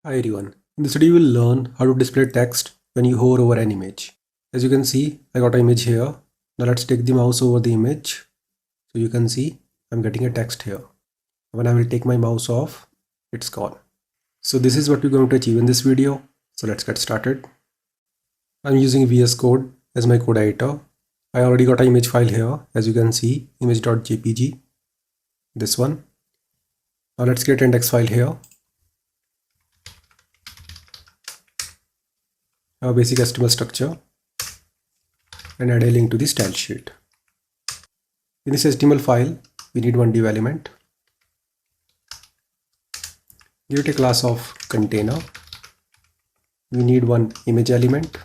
Hi everyone, in this video you will learn how to display text when you hover over an image. As you can see, I got an image here. Now let's take the mouse over the image. So you can see I'm getting a text here. When I will take my mouse off, it's gone. So this is what we're going to achieve in this video. So let's get started. I'm using VS Code as my code editor. I already got an image file here. As you can see, image.jpg. This one. Now let's get an index file here. A basic HTML structure and add a link to the style sheet. In this HTML file, we need one div element. Give it a class of container. We need one image element.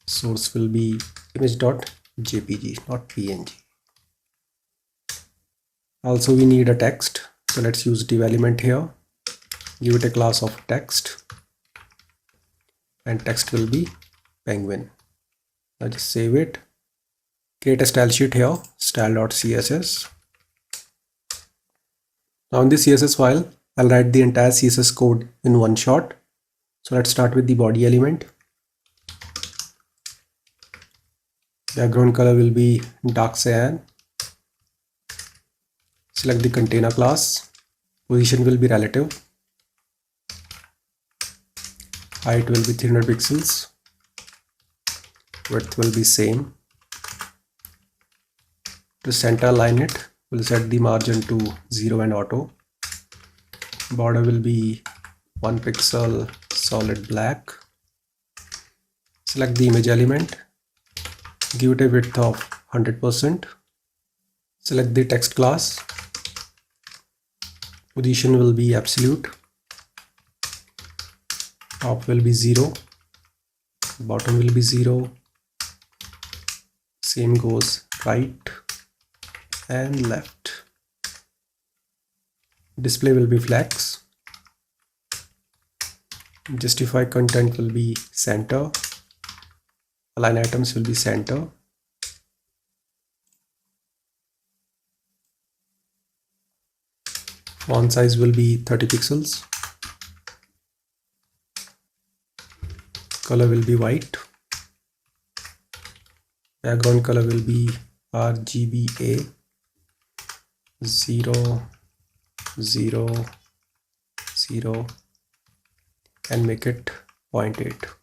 Source will be image.jpg, not png. Also, we need a text. So let's use div element here. Give it a class of text. And text will be penguin. Now just save it. Create a style sheet here, style.css. Now in this CSS file, I'll write the entire CSS code in one shot. So let's start with the body element. Background color will be dark cyan. Select the container class. Position will be relative. Height will be 300 pixels. Width will be same. To center align it, we'll set the margin to 0 and auto. Border will be 1 pixel solid black. Select the image element. Give it a width of 100%. Select the text class. Position will be absolute. Top will be 0, bottom will be 0, same goes right and left. Display will be flex. Justify content will be center. Align items will be center. Font size will be 30 pixels. Color will be white. Background color will be RGBA 0 0 0 and make it 0.8.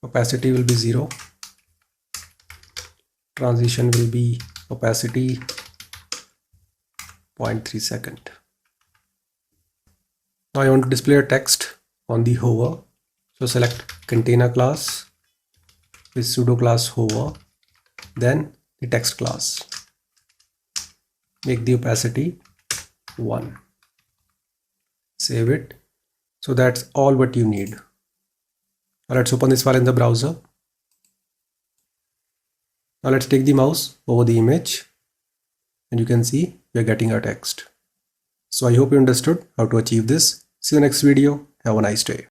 Opacity will be 0. Transition will be opacity 0.3 second. Now I want to display a text on the hover. So select container class with pseudo class hover, then the text class. Make the opacity 1. Save it. So that's all what you need. Now let's open this file in the browser. Now let's take the mouse over the image and you can see we are getting our text. So I hope you understood how to achieve this. See you next video. Have a nice day.